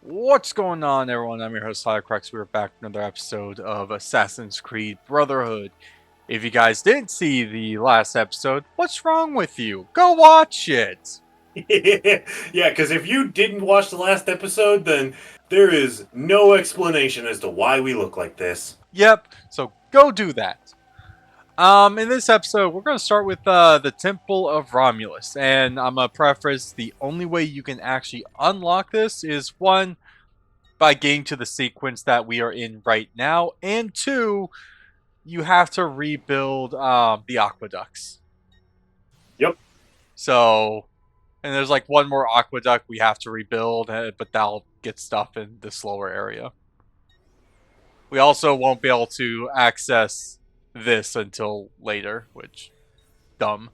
What's going on, everyone? I'm your host, Crux. We're back with another episode of Assassin's Creed Brotherhood. If you guys didn't see the last episode, what's wrong with you? Go watch it! Yeah, because if you didn't watch the last episode, then there is no explanation as to why we look like this. Yep, so go do that. In this episode, we're going to start with the Temple of Romulus. And I'm going to preface, the only way you can actually unlock this is, one, by getting to the sequence that we are in right now, and two, you have to rebuild the aqueducts. Yep. So, and there's like one more aqueduct we have to rebuild, but that'll get stuff in the slower area. We also won't be able to access this until later, which dumb.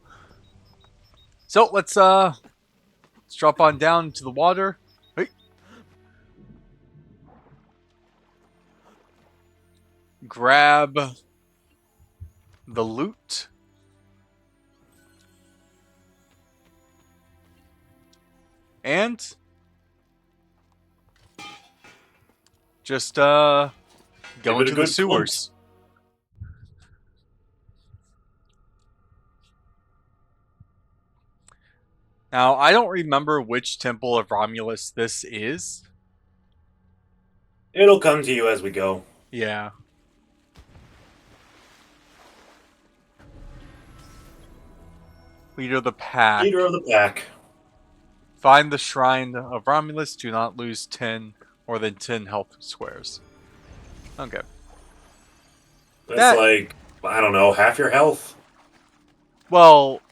So let's drop on down into the water. Hey. Grab the loot. And just go into the sewers. Now, I don't remember which Temple of Romulus this is. It'll come to you as we go. Yeah. Leader of the pack. Leader of the pack. Find the shrine of Romulus. Do not lose 10 more than 10 health squares. Okay. That's like, I don't know, half your health? Well,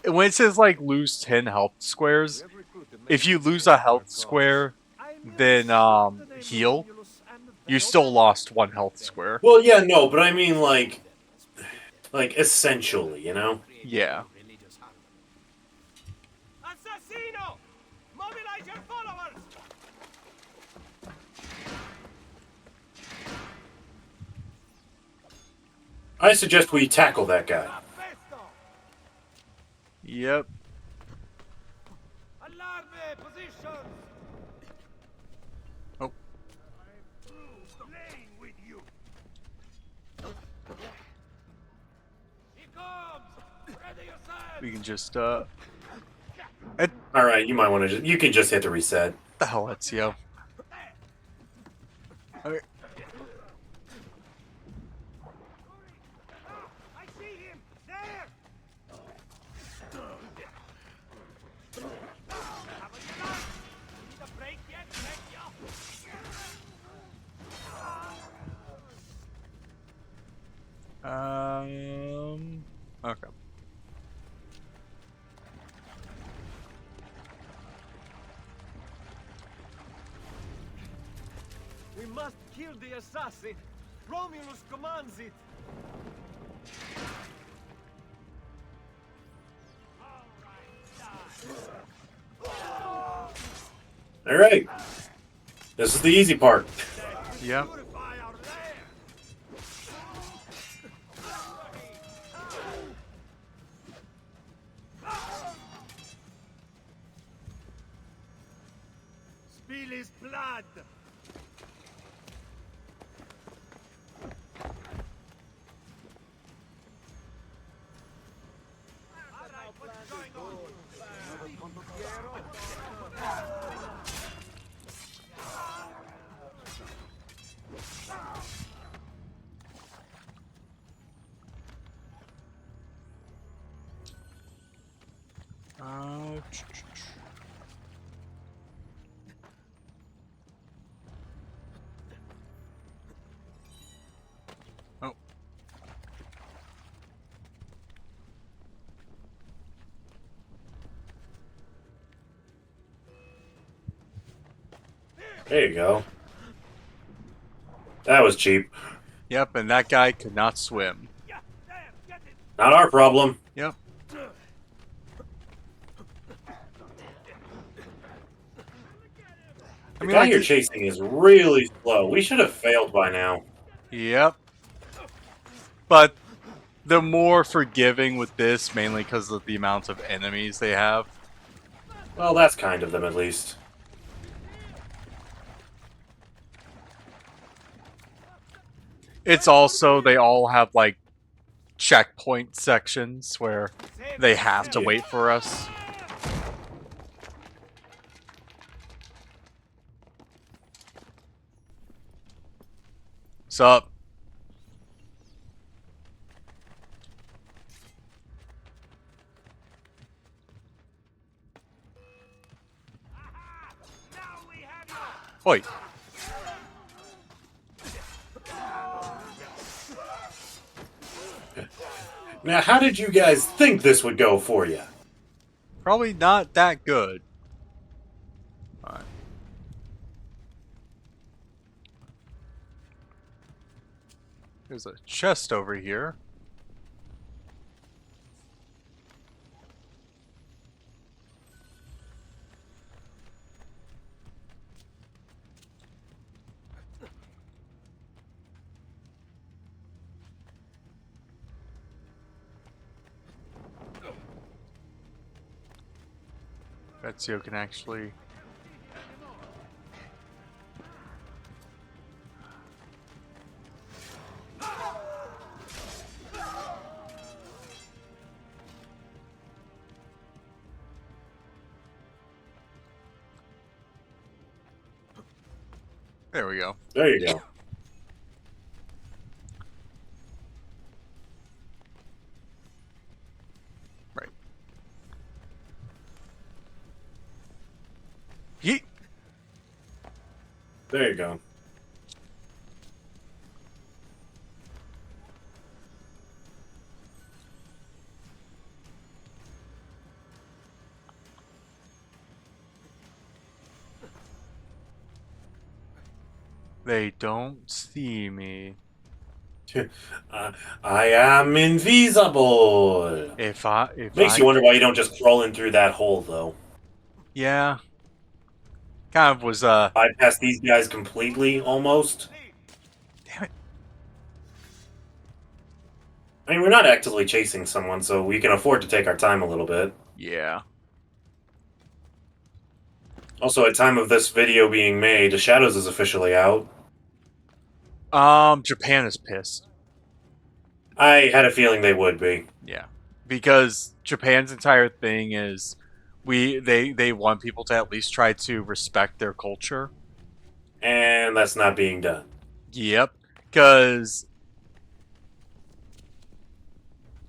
when it says like lose 10 health squares, if you lose a health square, then heal, you still lost 1 health square. Well, yeah, no, but I mean like essentially, you know? Yeah. I suggest we tackle that guy. Yep. Oh. We can just Alright, you might want to you can just hit the reset. the hell, Ezio. Okay. Okay. We must kill the assassin. Romulus commands it. Alright. This is the easy part. Yep. Spill his blood. Oh. There you go. That was cheap. Yep, and that guy could not swim. Not our problem. Yep. The guy you're chasing is really slow. We should have failed by now. Yep. But they're more forgiving with this, mainly because of the amount of enemies they have. Well, that's kind of them, at least. It's also, they all have like checkpoint sections where they have to Yeah. wait for us. Sup? Oi. Now, how did you guys think this would go for you? Probably not that good. Alright. There's a chest over here. Ezio can actually... There we go. There you go. Right. Yeet! There you go. They don't see me. I am invisible. If Makes I... you wonder why you don't just crawl in through that hole, though. Yeah. Kind of was, Bypass these guys completely, almost. Damn it. I mean, we're not actively chasing someone, so we can afford to take our time a little bit. Yeah. Also, at time of this video being made, the Shadows is officially out. Japan is pissed. I had a feeling they would be. Yeah. Because Japan's entire thing is they want people to at least try to respect their culture. And that's not being done. Yep. Because,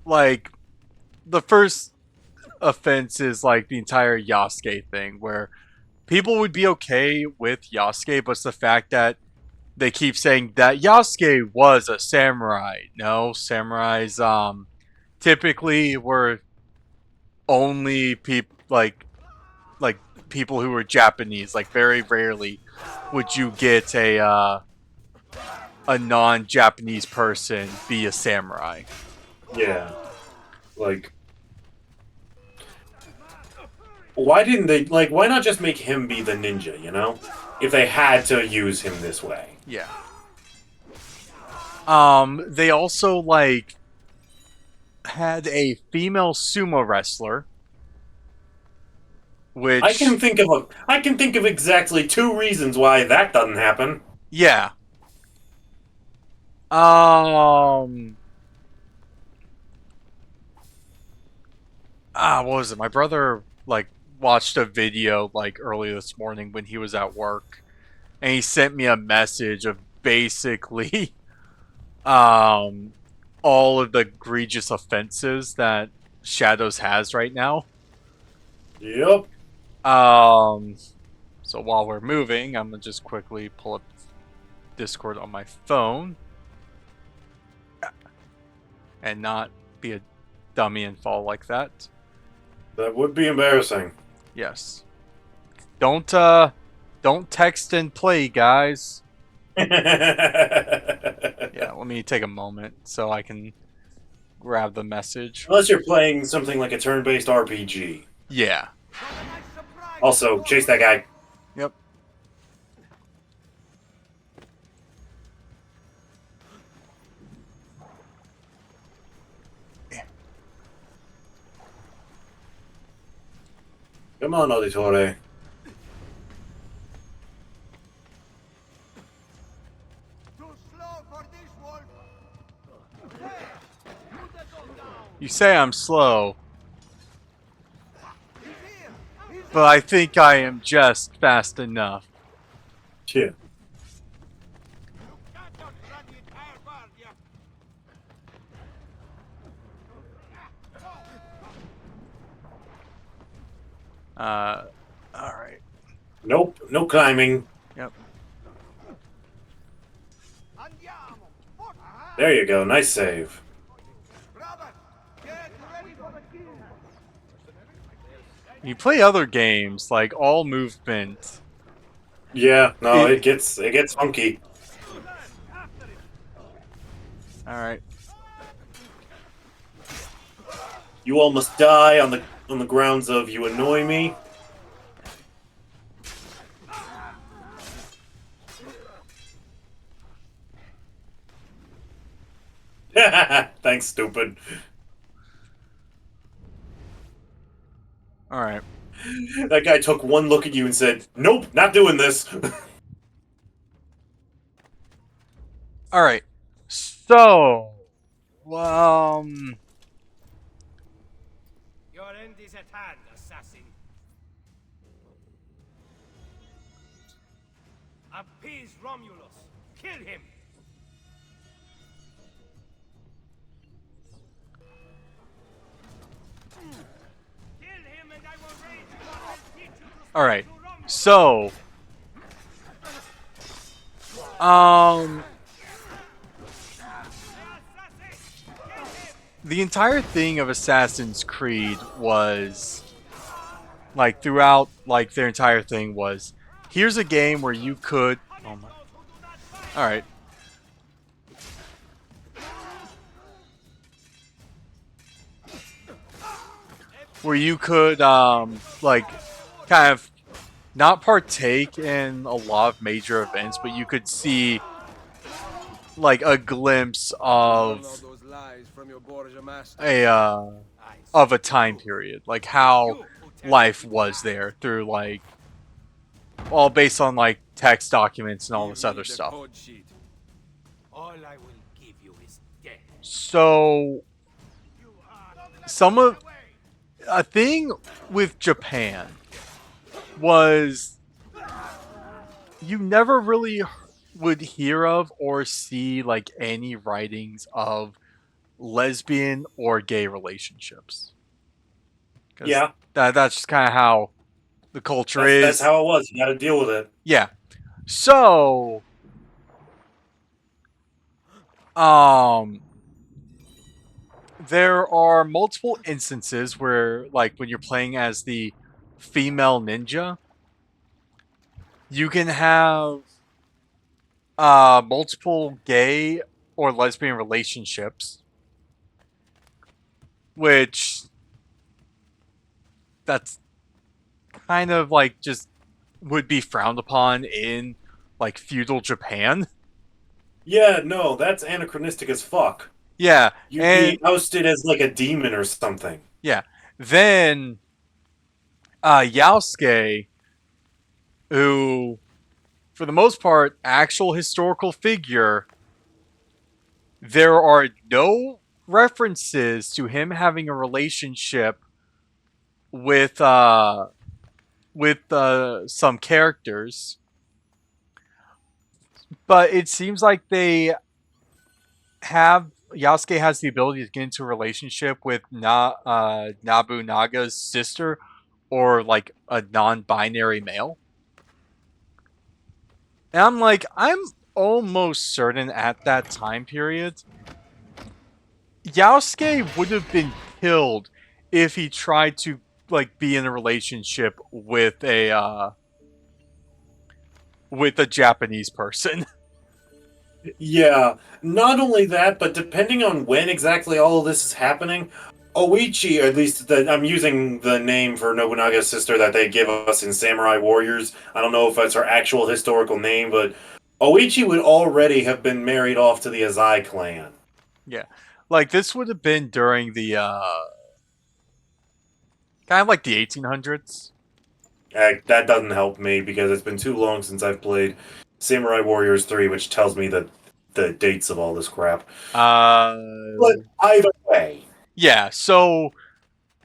like, the first offense is, like, the entire Yasuke thing, where people would be okay with Yasuke, but it's the fact that they keep saying that Yasuke was a samurai. No, samurais, typically were only people, like people who were Japanese. Like, very rarely would you get a non-Japanese person be a samurai. Yeah. Like, why didn't they, like, why not just make him be the ninja, you know? If they had to use him this way. Yeah. They also, like, had a female sumo wrestler, which... I can think of exactly 2 reasons why that doesn't happen. Yeah. What was it? My brother, like, watched a video, like, early this morning when he was at work, and he sent me a message of basically, all of the egregious offenses that Shadows has right now. Yep. So while we're moving, I'm gonna just quickly pull up Discord on my phone. And not be a dummy and fall like that. That would be embarrassing. Yes. Don't text and play, guys. Yeah, let me take a moment so I can grab the message. Unless you're playing something like a turn-based RPG. Yeah. Also, chase that guy. Yep. Come on, Auditore. Too slow for this wolf. You say I'm slow, but I think I am just fast enough. Yeah. Alright. Nope. No climbing. Yep. There you go. Nice save. You play other games, like all movement. Yeah. No, it gets funky. Alright. You all must die on the grounds of you annoy me. Thanks, stupid. Alright. That guy took one look at you and said, "Nope, not doing this." Alright. So, Your end is at hand, assassin. Appease Romulus. Kill him. Kill him and I will raise you up and teach you to alright. speak to Romulus. So, the entire thing of Assassin's Creed was, like, throughout, like, their entire thing was, here's a game where you could, oh my, alright. Where you could, like, kind of not partake in a lot of major events, but you could see, like, a glimpse of a time period, like how life was there through, like, all based on, like, text documents and all this other stuff. All I will give you is death. So, a thing with Japan was you never really would hear of or see, like, any writings of lesbian or gay relationships. 'Cause Yeah. that's just kind of how the culture is. That's how it was. You got to deal with it. Yeah. So, there are multiple instances where, like, when you're playing as the female ninja, you can have multiple gay or lesbian relationships, which that's kind of like just would be frowned upon in, like, feudal Japan. Yeah, no, that's anachronistic as fuck. Yeah, You'd and be ousted as like a demon or something. yeah, then Yasuke, who, for the most part, actual historical figure, there are no references to him having a relationship with some characters, but it seems like Yasuke has the ability to get into a relationship with Nabunaga's sister, or, like, a non-binary male. And I'm like, I'm almost certain at that time period, Yasuke would have been killed if he tried to, like, be in a relationship with a Japanese person. Yeah, not only that, but depending on when exactly all of this is happening, Oichi, or at least I'm using the name for Nobunaga's sister that they give us in Samurai Warriors. I don't know if that's her actual historical name, but Oichi would already have been married off to the Azai clan. Yeah. Like, this would have been during the, kind of like the 1800s. That doesn't help me because it's been too long since I've played Samurai Warriors 3, which tells me the dates of all this crap. Uh, But either way. Yeah, so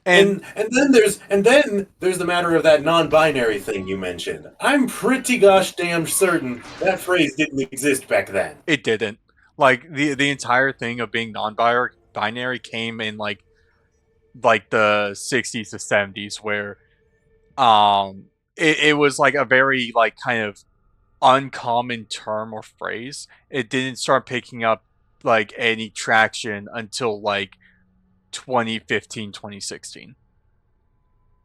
And then there's the matter of that non-binary thing you mentioned. I'm pretty gosh damn certain that phrase didn't exist back then. it didn't. Like the entire thing of being non-binary came in like the 60s to 70s where it was like a very like kind of uncommon term or phrase. It didn't start picking up like any traction until like 2015, 2016.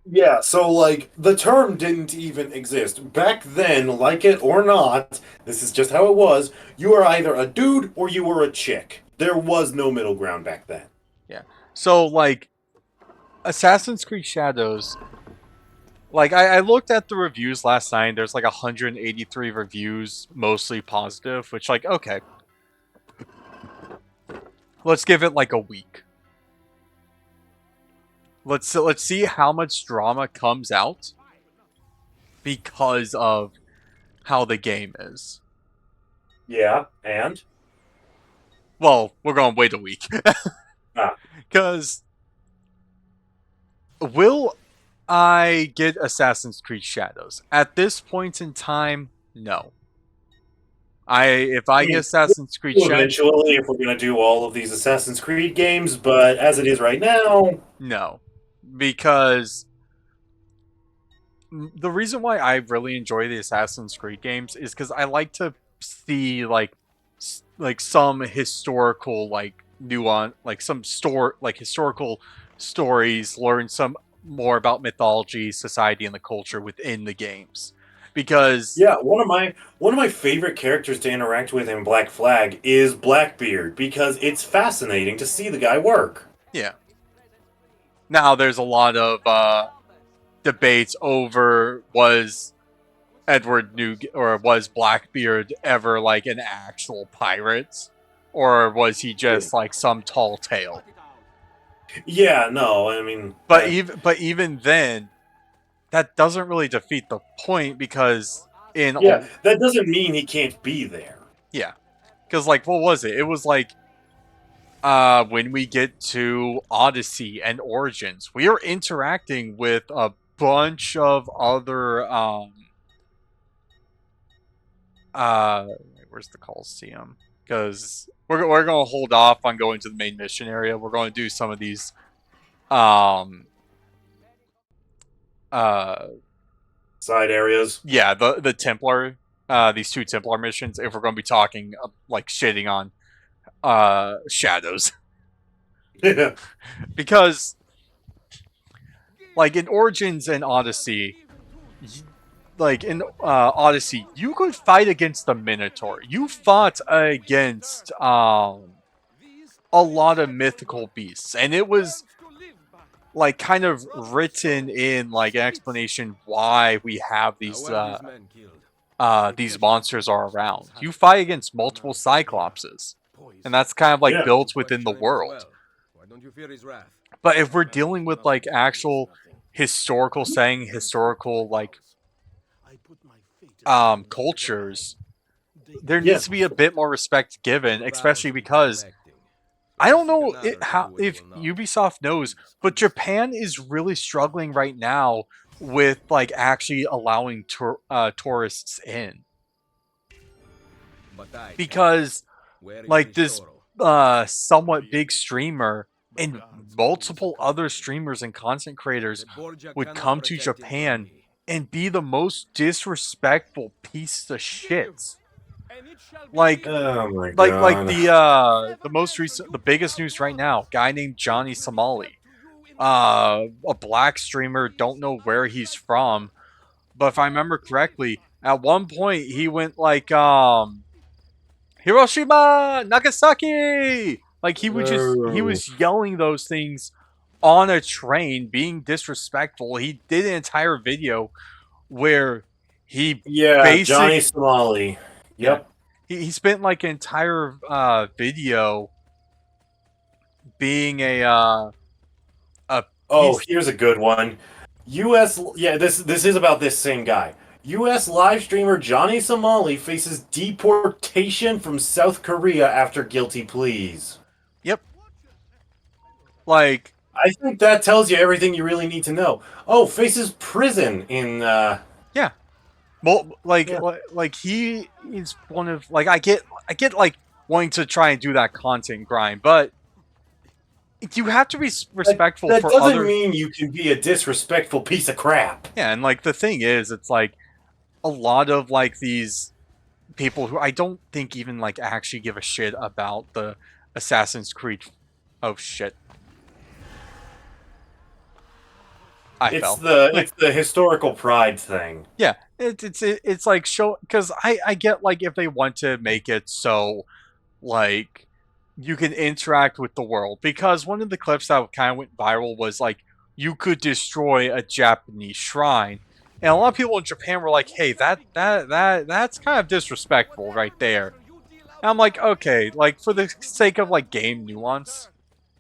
Yeah, so like the term didn't even exist. Back then, like it or not, this is just how it was. You were either a dude or you were a chick. There was no middle ground back then. Yeah. So like Assassin's Creed Shadows, like I looked at the reviews last night. There's like 183 reviews, mostly positive, which like okay. Let's give it like a week. Let's see how much drama comes out because of how the game is. Yeah, and? Well, we're going to wait a week. Ah. Because will I get Assassin's Creed Shadows? At this point in time, no. If I get Assassin's Creed Shadows, Eventually, if we're gonna do all of these Assassin's Creed games, but as it is right now, no. Because the reason why I really enjoy the Assassin's Creed games is because I like to see like some historical like nuance, like historical stories, learn some more about mythology, society, and the culture within the games. Because yeah, one of my favorite characters to interact with in Black Flag is Blackbeard because it's fascinating to see the guy work. yeah, now there's a lot of debates over was was Blackbeard ever like an actual pirate, or was he just like some tall tale? Yeah, no, I mean, But even then, that doesn't really defeat the point because that doesn't mean he can't be there. yeah, because like what was it? It was like when we get to Odyssey and Origins, we are interacting with a bunch of other where's the Coliseum? Because we're gonna hold off on going to the main mission area. We're going to do some of these um side areas. yeah, the Templar these two Templar missions if we're going to be talking like shitting on Shadows. Because like in Origins and Odyssey, like in Odyssey, you could fight against the Minotaur. You fought against a lot of mythical beasts, and it was like kind of written in like an explanation why we have these monsters are around. You fight against multiple Cyclopses, and that's kind of like built within the world. But if we're dealing with like actual historical saying, historical like cultures, there needs to be a bit more respect given, especially because I don't know if Ubisoft knows, but Japan is really struggling right now with like actually allowing tourists in, because like this somewhat big streamer and multiple other streamers and content creators would come to Japan and be the most disrespectful piece of shit. Like, oh my like God. the most recent, the biggest news right now, guy named Johnny Somali, a black streamer. Don't know where he's from, but if I remember correctly, at one point he went like Hiroshima, Nagasaki. Like he was yelling those things on a train, being disrespectful. He did an entire video where he Johnny Somali. Yep. Yeah, he spent like an entire video being here's a good one. This is about this same guy. U.S. live streamer Johnny Somali faces deportation from South Korea after guilty pleas. Yep. Like, I think that tells you everything you really need to know. Oh, faces prison in. yeah. Well, Yeah. like he is one of like I get like wanting to try and do that content grind, but you have to be respectful That for doesn't other. mean you can be a disrespectful piece of crap. Yeah, and like the thing is, it's like a lot of like these people who I don't think even like actually give a shit about the Assassin's Creed. Oh shit! I fell. It's the historical pride thing. Yeah, it's like show because I get like if they want to make it so like you can interact with the world because one of the clips that kind of went viral was like you could destroy a Japanese shrine. And a lot of people in Japan were like, "Hey, that's kind of disrespectful right there." And I'm like, "Okay, like for the sake of like game nuance,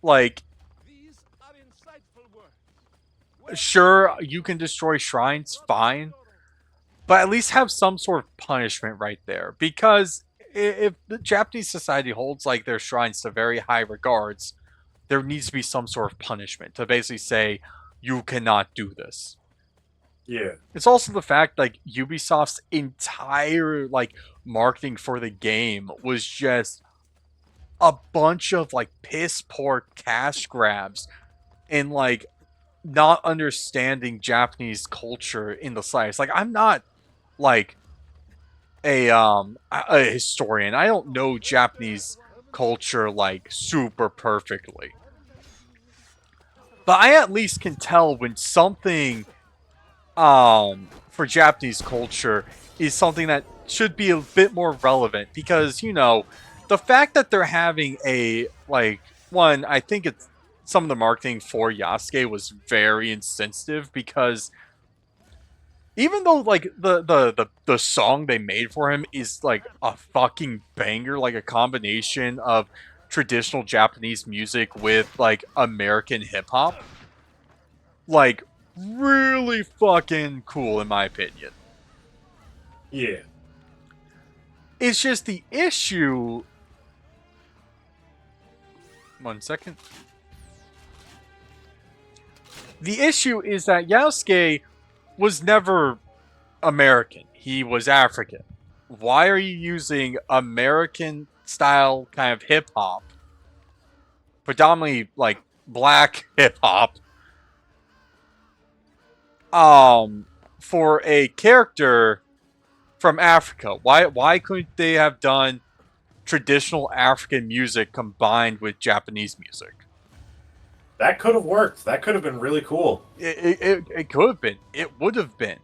like These are insightful words. sure you can destroy shrines, fine, but at least have some sort of punishment right there because if the Japanese society holds like their shrines to very high regards, there needs to be some sort of punishment to basically say you cannot do this. Yeah. It's also the fact like Ubisoft's entire like marketing for the game was just a bunch of like piss poor cash grabs and like not understanding Japanese culture in the slightest. Like I'm not like a historian. I don't know Japanese culture like super perfectly. But I at least can tell when something for Japanese culture is something that should be a bit more relevant because, you know, the fact that they're having a like one, I think it's some of the marketing for Yasuke was very insensitive because even though like the song they made for him is like a fucking banger, like a combination of traditional Japanese music with like American hip hop, like really fucking cool in my opinion. Yeah. It's just the issue. 1 second. The issue is that Yasuke was never American. He was African. Why are you using American style kind of hip hop, predominantly like black hip hop, for a character from Africa? Why couldn't they have done traditional African music combined with Japanese music? That could have worked. That could have been really cool. It could have been. It would have been.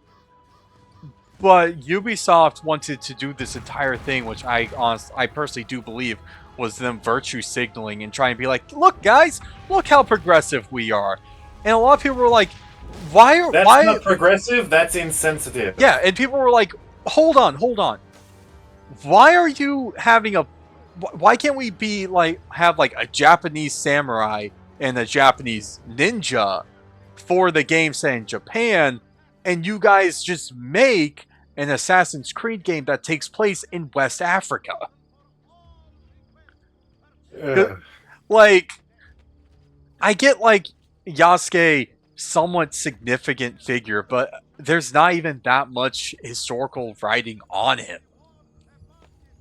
But Ubisoft wanted to do this entire thing, which I personally do believe was them virtue signaling and trying to be like, look, guys, look how progressive we are. And a lot of people were like, That's not progressive. That's insensitive. Yeah, and people were like, hold on. Why are you having a? Why can't we be like have like a Japanese samurai and a Japanese ninja for the game set in Japan, and you guys just make an Assassin's Creed game that takes place in West Africa? Ugh. Like, I get like Yasuke somewhat significant figure, but there's not even that much historical writing on him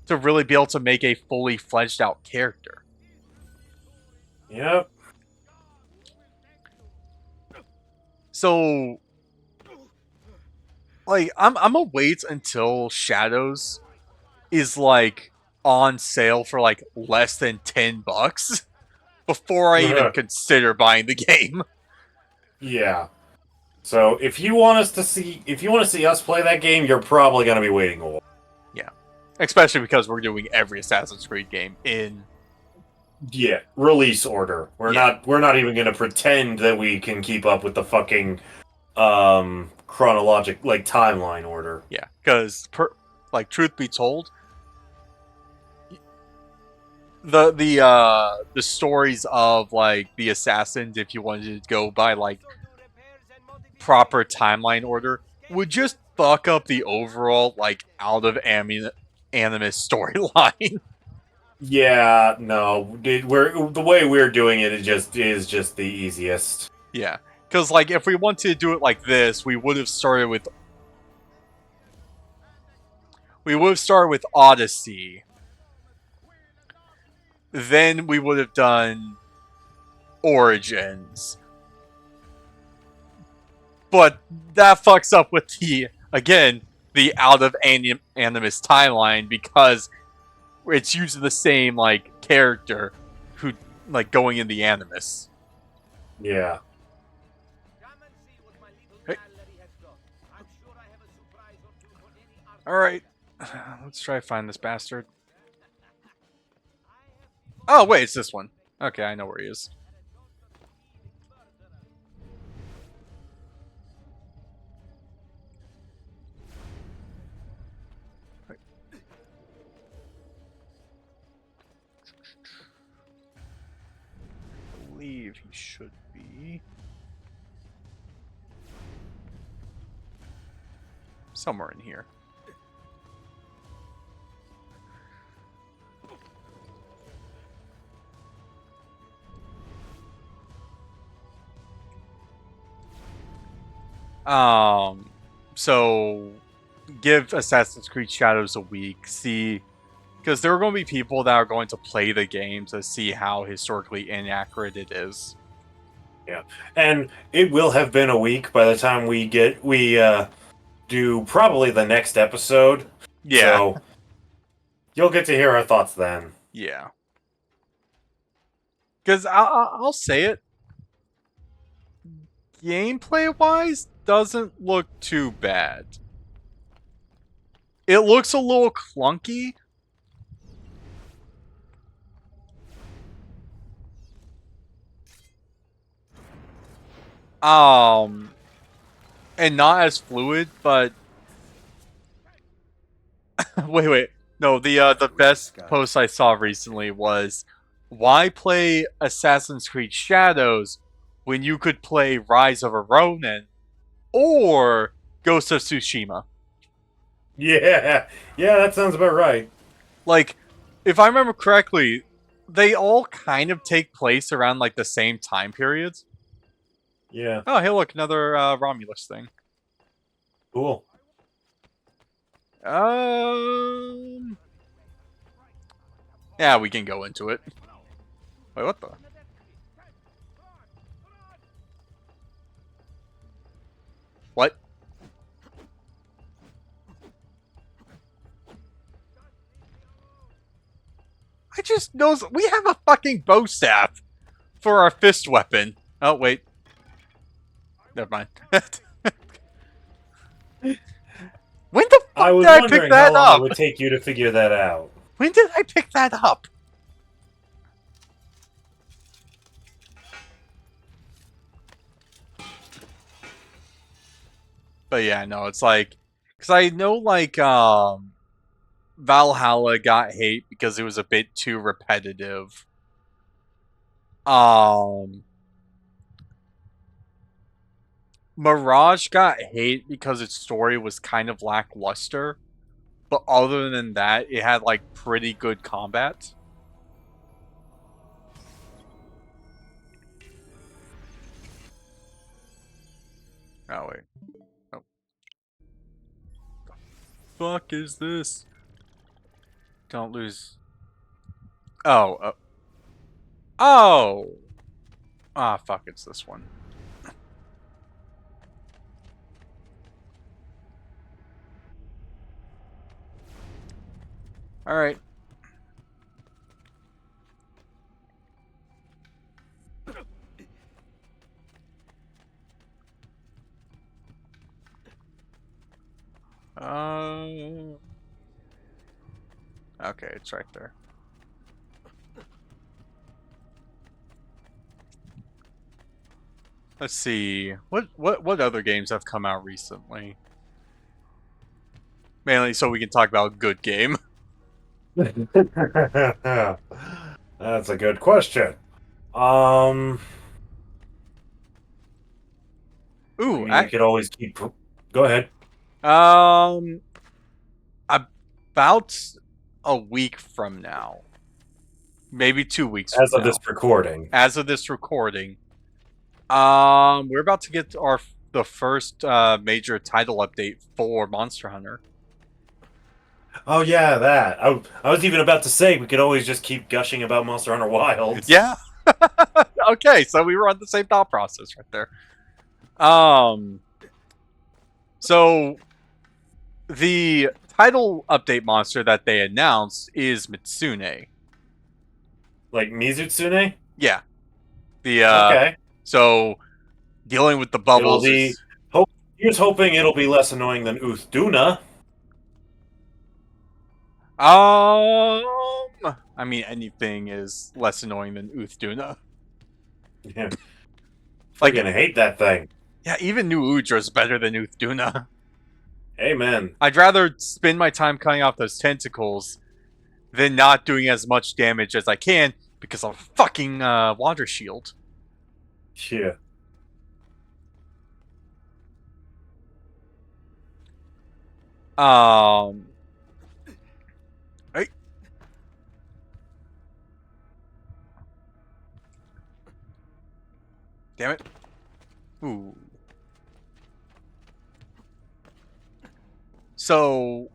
to really be able to make a fully fledged out character. Yep. So like I'm gonna wait until Shadows is like on sale for like less than $10 before I even consider buying the game. Yeah. So if you want to see us play that game, you're probably gonna be waiting a while. Yeah. Especially because we're doing every Assassin's Creed game in release order. We're not even gonna pretend that we can keep up with the fucking chronologic like timeline order. Yeah, because like truth be told, the stories of like the assassins, if you wanted to go by like proper timeline order, would just fuck up the overall like out of animus storyline. Yeah, no, we're the way we're doing it is just the easiest. Yeah, because like if we wanted to do it like this, we would have started with Odyssey. Then we would have done Origins. But that fucks up with the out of animus timeline because it's using the same like character who like going in the animus. Yeah. Come and see what my little Hey. gallery has got. I'm sure I have a surprise or two for any art. All right, let's try to find this bastard. Oh wait, it's this one. Okay, I know where he is. I believe he should be somewhere in here. So give Assassin's Creed Shadows a week. See, because there are going to be people that are going to play the game to see how historically inaccurate it is. And it will have been a week by the time we do probably the next episode. Yeah, So you'll get to hear our thoughts then. yeah. Because I'll say it. Gameplay wise, doesn't look too bad. It looks a little clunky. And not as fluid, but wait. No, the best post I saw recently was why play Assassin's Creed Shadows when you could play Rise of a Ronin or Ghost of Tsushima? Yeah, that sounds about right. Like, if I remember correctly, they all kind of take place around like the same time periods. Yeah, Oh, hey, look, another Romulus thing. cool. Yeah, we can go into it. Wait, what the? What? I just knows we have a fucking bow staff for our fist weapon. Oh wait, never mind. When the fuck I was did I pick wondering how that long it up? would take you to figure that out. When did I pick that up? But yeah, no, it's like, because I know like Valhalla got hate because it was a bit too repetitive. Mirage got hate because its story was kind of lackluster, but other than that, it had like pretty good combat. Oh wait, oh, the fuck is this? Don't lose. Oh, oh, ah, fuck, it's this one. All right. Okay, it's right there. Let's see. What other games have come out recently? Mainly so we can talk about a good game. That's a good question. Um, Ooh, you could always keep. Go ahead. about a week from now, maybe 2 weeks As from of now. this recording. As of this recording. We're about to get the first major title update for Monster Hunter. Oh yeah, that. I was even about to say we could always just keep gushing about Monster Hunter Wilds. Yeah. Okay, so we were on the same thought process right there. So the title update monster that they announced is Mitsune. Like Mizutsune? Yeah. The Okay. So dealing with the It'll bubbles be is here's hoping it'll be less annoying than Uthduna. I mean anything is less annoying than Uthduna. Yeah. Like, Freaking hate that thing. yeah, even New Udra is better than Uthduna. Amen. I'd rather spend my time cutting off those tentacles than not doing as much damage as I can because of fucking water shield. Yeah. Hey. Damn it. Ooh. So,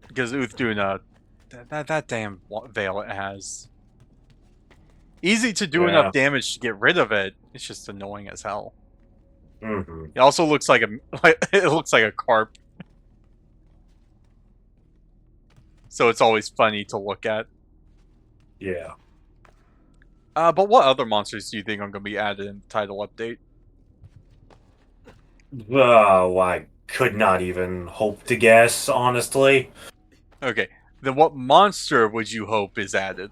because Uthduna, that damn veil it has. Easy to do enough damage to get rid of it. It's just annoying as hell. Mm-hmm. It also looks like it looks like a carp. So it's always funny to look at. Yeah. But what other monsters do you think are going to be added in the title update? Oh, I could not even hope to guess, honestly. Okay, then what monster would you hope is added?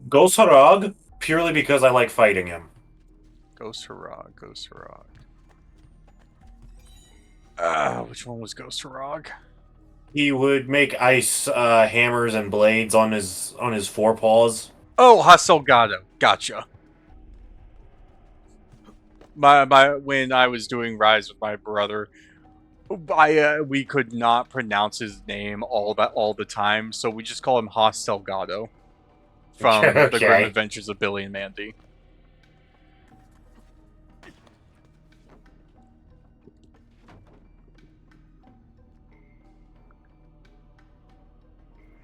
Ghost Harag, purely because I like fighting him. Ghost Harag. Which one was Ghost Harag? He would make ice hammers and blades on his forepaws. Oh, Hasselgado. Gotcha. When I was doing Rise with my brother, we could not pronounce his name all the time, so we just call him Hasselgado from Okay. The Grim Adventures of Billy and Mandy.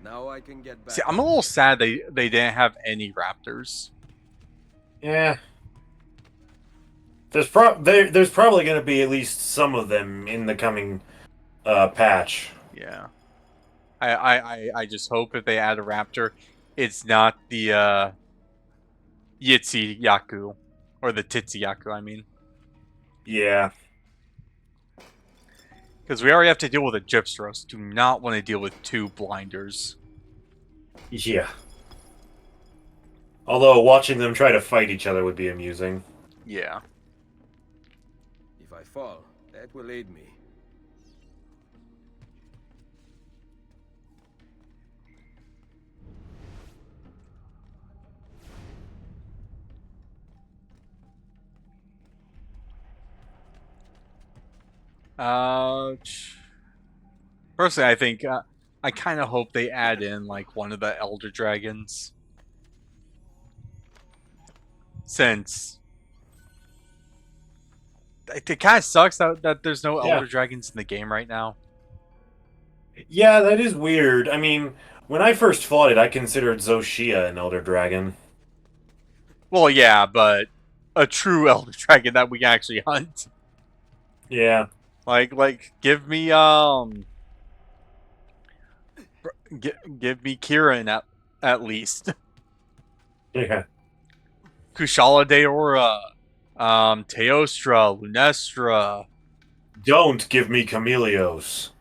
Now I can get back. See, I'm a little sad they didn't have any raptors. Yeah. There's probably going to be at least some of them in the coming patch. Yeah. I just hope if they add a raptor, it's not the Yitzi Yaku. Or the Titsi Yaku, I mean. Yeah. Because we already have to deal with a Gypstros. Do not want to deal with 2 blinders. Yeah. Although watching them try to fight each other would be amusing. Yeah. If I fall, that will aid me. Personally, I think I kind of hope they add in like one of the Elder Dragons, since it kind of sucks that there's no Elder Dragons in the game right now. Yeah, that is weird. I mean, when I first fought it, I considered Zoshia an Elder Dragon. Well, yeah, but a true Elder Dragon that we can actually hunt. Yeah. Like, give me give me Kieran at least. Yeah. Kushala Deora, Teostra, Lunestra. Don't give me Chameleos.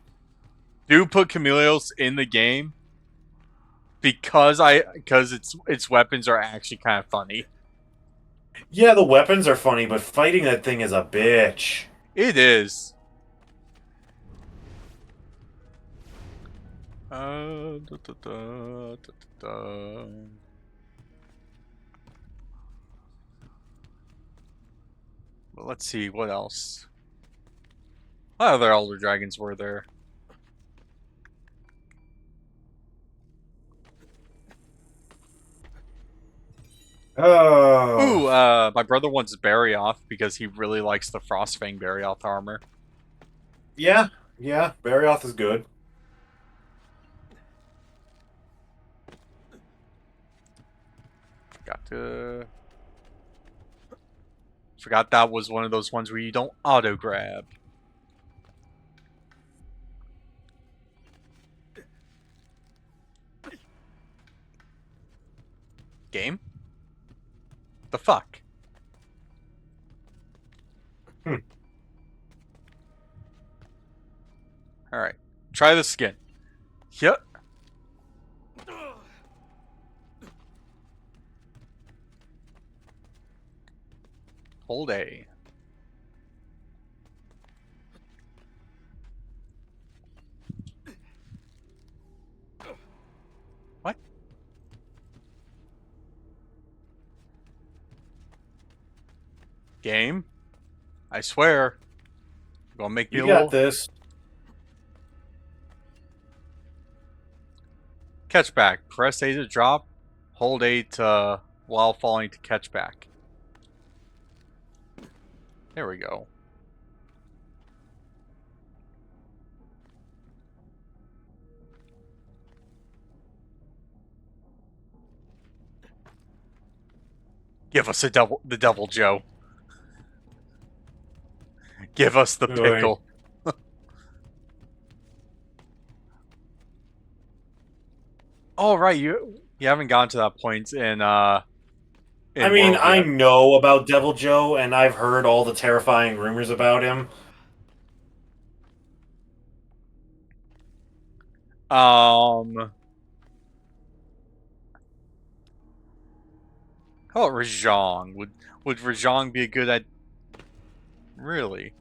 Do put Chameleos in the game because its weapons are actually kind of funny. Yeah, the weapons are funny, but fighting that thing is a bitch. It is. let's see, what else? What other Elder Dragons were there? Oh. Ooh, my brother wants Barioth because he really likes the Frostfang Barioth armor. Yeah, yeah, Barioth is good. Forgot that was one of those ones where you don't auto grab. Game? The fuck? Alright. Try this again. Yep. Hold A. What? Game? I swear. You're gonna make me You a got little... this. Catch back. Press A to drop. Hold A to... while falling to catch back. There we go. Give us the devil Joe. Give us the pickle. Oh right, you haven't gotten to that point in I mean, World I yet. know about Devil Joe, and I've heard all the terrifying rumors about him. How about Rajang? Would Rajang be a good really?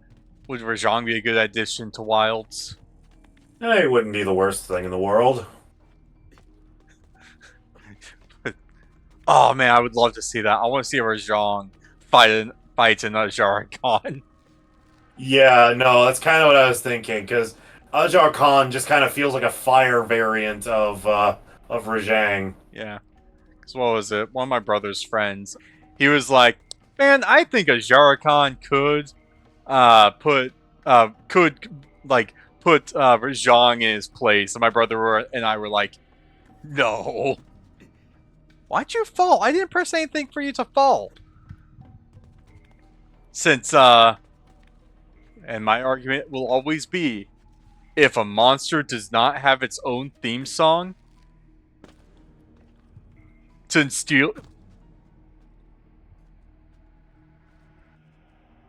Would Rajang be a good addition to Wilds? It wouldn't be the worst thing in the world. Oh man, I would love to see that. I want to see Rajang fight an Ajar Khan. Yeah, no, that's kind of what I was thinking, because Ajar Khan just kind of feels like a fire variant of Rajang. Yeah. Cause what was it? One of my brother's friends, he was like, "Man, I think Ajar Khan could put Rajang in his place." And my brother and I were like, "No. Why'd you fall? I didn't press anything for you to fall." Since and my argument will always be, if a monster does not have its own theme song to instill...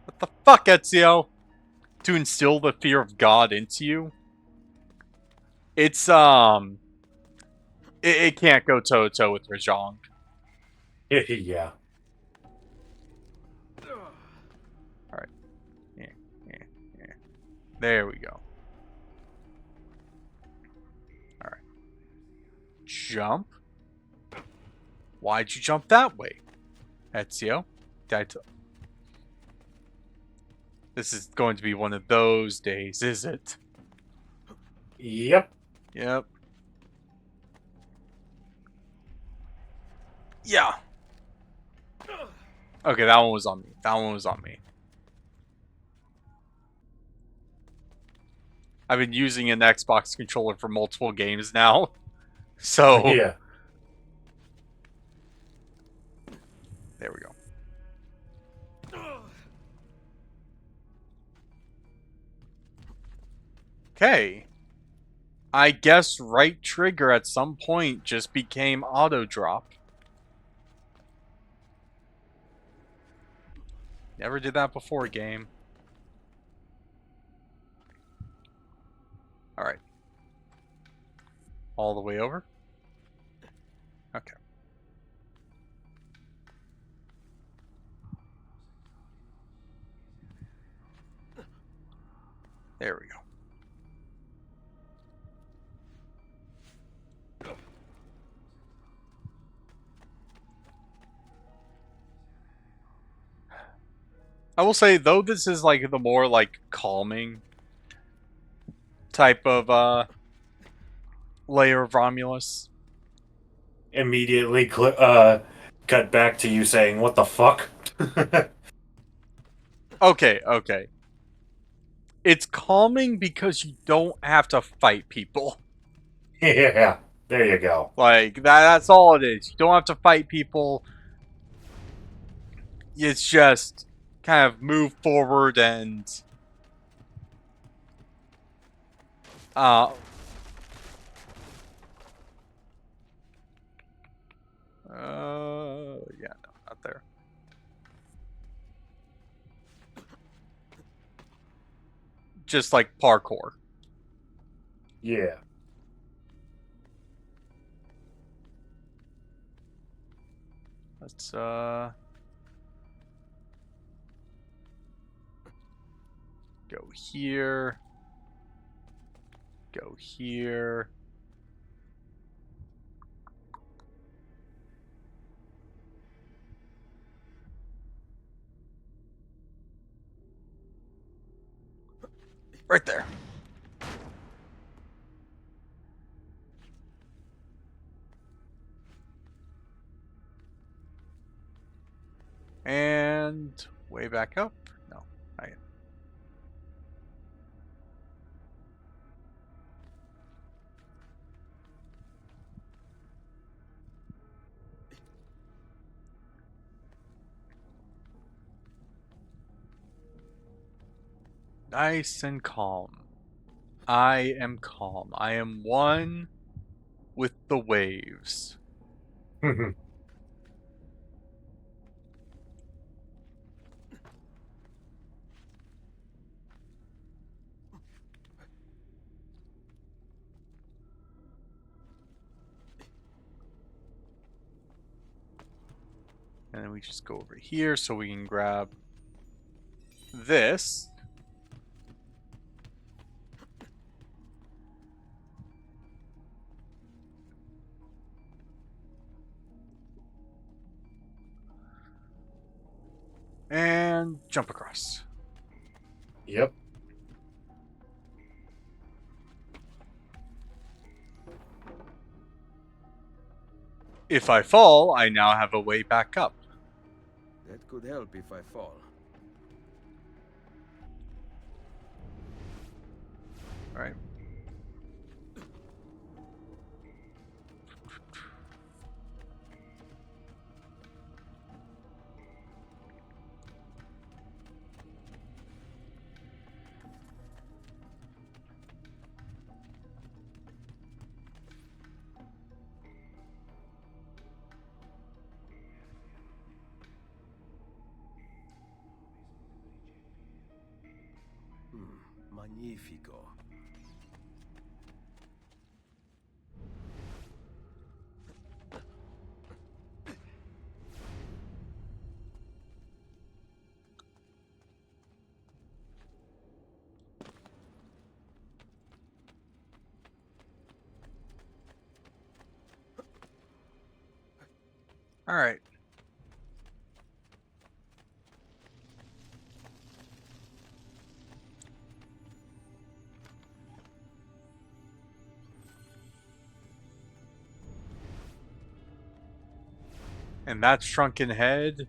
What the fuck, Ezio? To instill the fear of God into you, it's it can't go toe to toe with Rajang. Yeah. Alright. Yeah, yeah, yeah. There we go. Alright. Jump? Why'd you jump that way? Ezio? This is going to be one of those days, is it? Yep. Yep. Yeah. Okay, that one was on me. That one was on me. I've been using an Xbox controller for multiple games now. So... Yeah. There we go. Okay. I guess right trigger at some point just became auto drop. Never did that before, game. Alright. All the way over? Okay. There we go. I will say, though, this is like the more like calming type of layer of Romulus. Immediately cut back to you saying, "What the fuck?" Okay, okay. It's calming because you don't have to fight people. Yeah, there you go. Like that's all it is. You don't have to fight people. It's just kind of move forward and uh yeah, no, not there. Just like parkour. Yeah. Let's go here. Go here. Right there. And way back up. No, not yet. Nice and calm. I am calm. I am one with the waves. And then we just go over here so we can grab this. And jump across. Yep. If I fall, I now have a way back up. That could help if I fall. Alright. Magnifico. Alright. And that shrunken head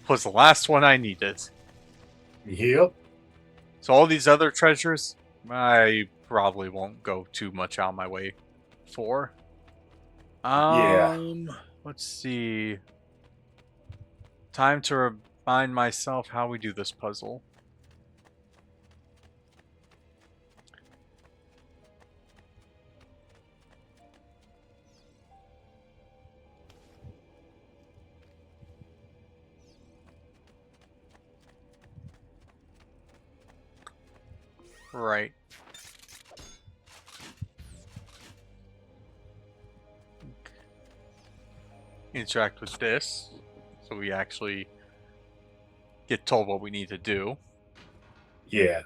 was the last one I needed. Yep. So all these other treasures, I probably won't go too much out of my way for. Yeah. Let's see. Time to remind myself how we do this puzzle. Right. Interact with this, so we actually get told what we need to do. Yeah.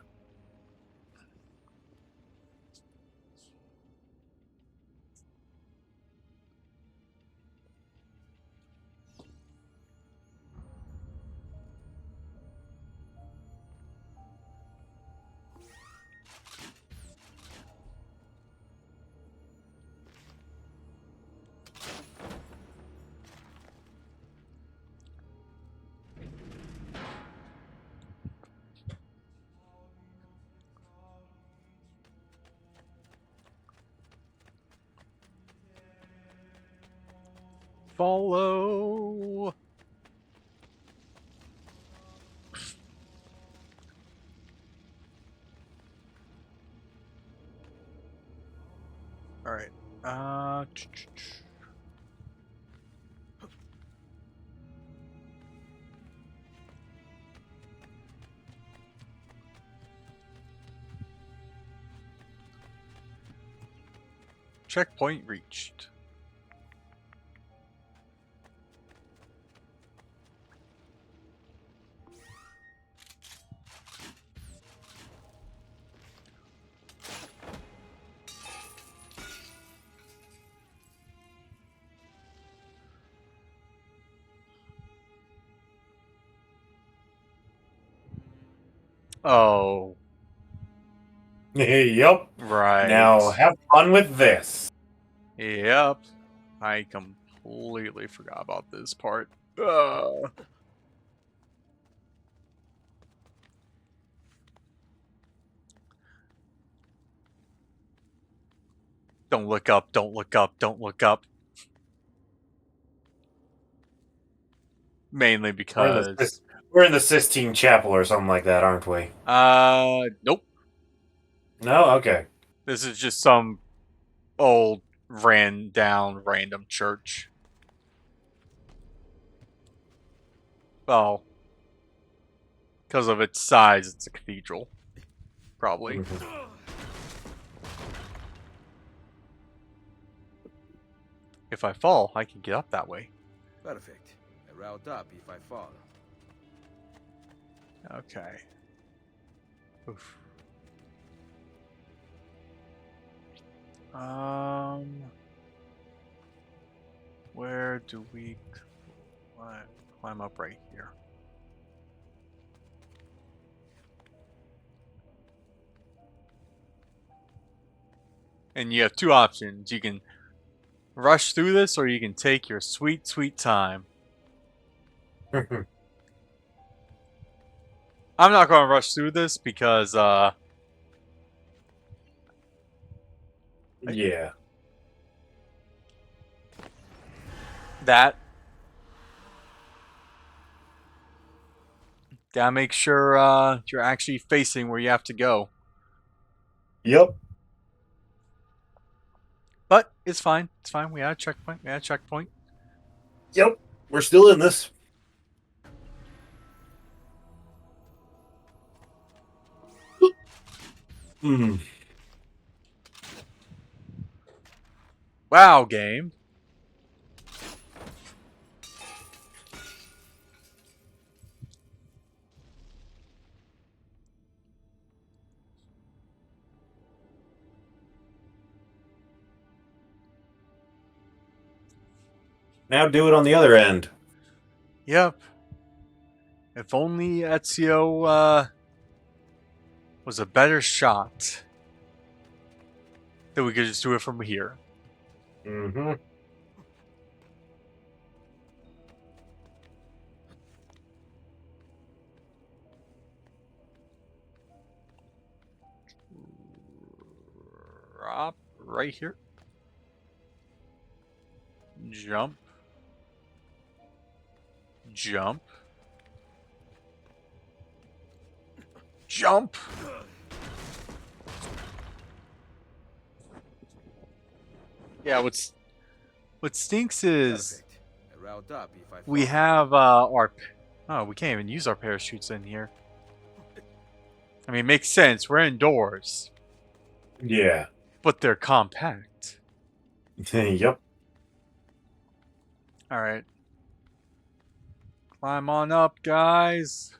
follow. All right. Checkpoint reached. Oh, Yep. right. Now have fun with this. Yep. I completely forgot about this part. Don't look up, don't look up, don't look up. Mainly because... We're in the Sistine Chapel or something like that, aren't we? Nope. No? Okay. This is just some old, ran down, random church. Well, because of its size, it's a cathedral. Probably. If I fall, I can get up that way. Perfect. A route up if I fall. Okay. Oof. Where do we climb up? Right here? And you have two options. You can rush through this, or you can take your sweet, sweet time. I'm not going to rush through this because, Yeah. that. Gotta make sure, you're actually facing where you have to go. Yep. But it's fine. It's fine. We had a checkpoint. We had a checkpoint. Yep. We're still in this. Hmm. Wow, game. Now do it on the other end. Yep. If only Ezio, was a better shot, then we could just do it from here. Mm-hmm. Drop right here. Jump. Jump. Jump. Yeah, what stinks is Perfect. A route up if I fall. we have our... Oh, we can't even use our parachutes in here. I mean, it makes sense. We're indoors. Yeah. But they're compact. Yep. Alright. Climb on up, guys.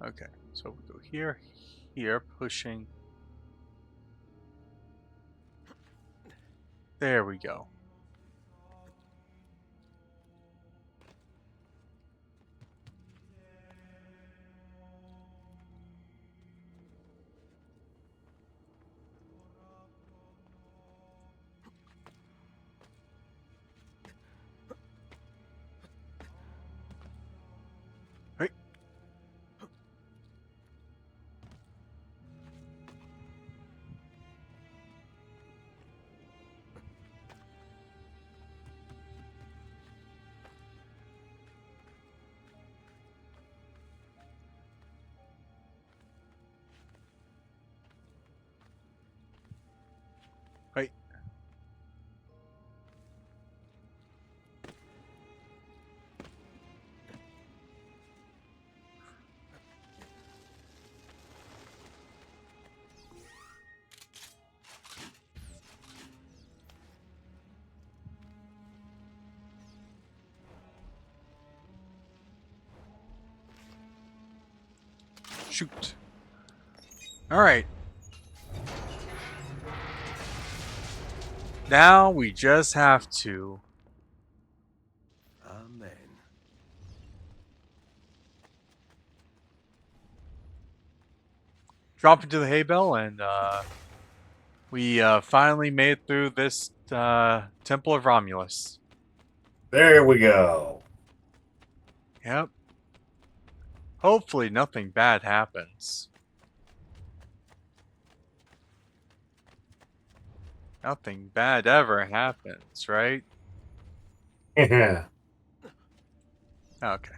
Okay, so we go here, here, pushing. There we go. Shoot. Alright. Now we just have to... Amen. drop into the hay bale, and we finally made through this Temple of Romulus. There we go. Yep. Hopefully nothing bad happens. Nothing bad ever happens, right? Yeah. Okay.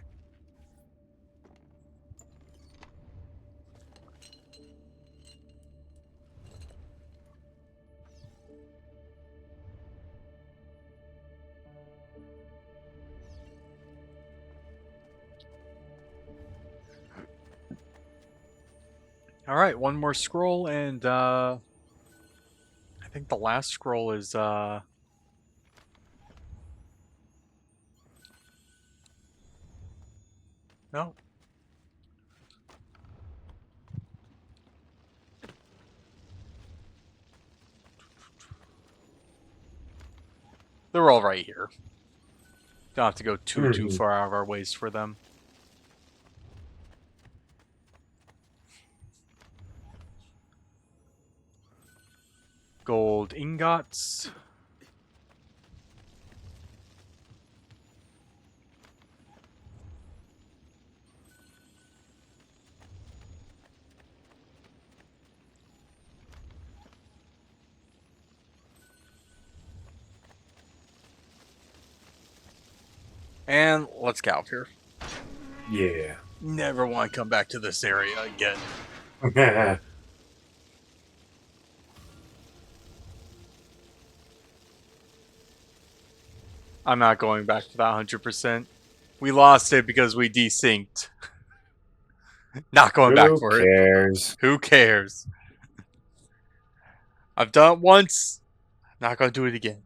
Alright, one more scroll, and I think the last scroll is no. They're all right here. Don't have to go too far out of our ways for them. Gold ingots. And let's get out of here. Yeah. Never want to come back to this area again. I'm not going back to that 100%. We lost it because we desynced. Not going back for it. Who cares? Who cares? I've done it once. Not going to do it again.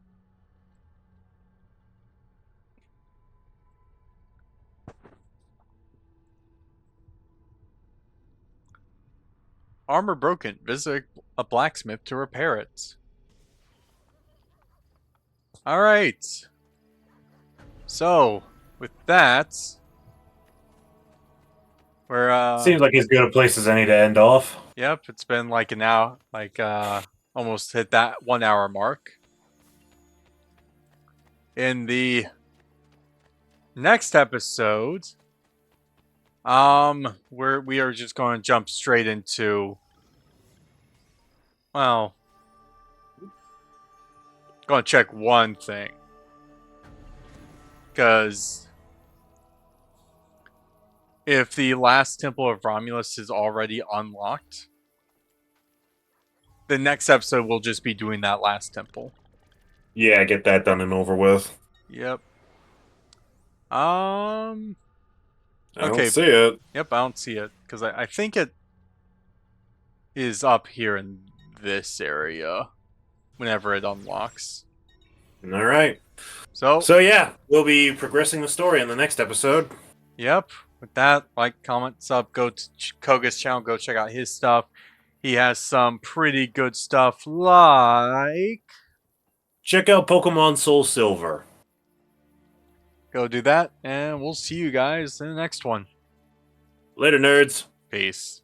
Armor broken. Visit a blacksmith to repair it. Alright. So, with that, we're Seems like as good a place as any to end off. yep, it's been like an hour, almost hit that 1 hour mark. In the next episode, we are just going to jump straight into, well, going to check one thing. Because if the last Temple of Romulus is already unlocked, the next episode will just be doing that last temple. Yeah, get that done and over with. Yep. I Okay. don't see it. Yep, I don't see it. Because I think it is up here in this area whenever it unlocks. All right. So Yeah, we'll be progressing the story in the next episode. yep. With that, like, comment, sub, go to Kohga's channel, go check out his stuff. He has some pretty good stuff like... Check out Pokemon Soul Silver. Go do that, and we'll see you guys in the next one. Later, nerds. Peace.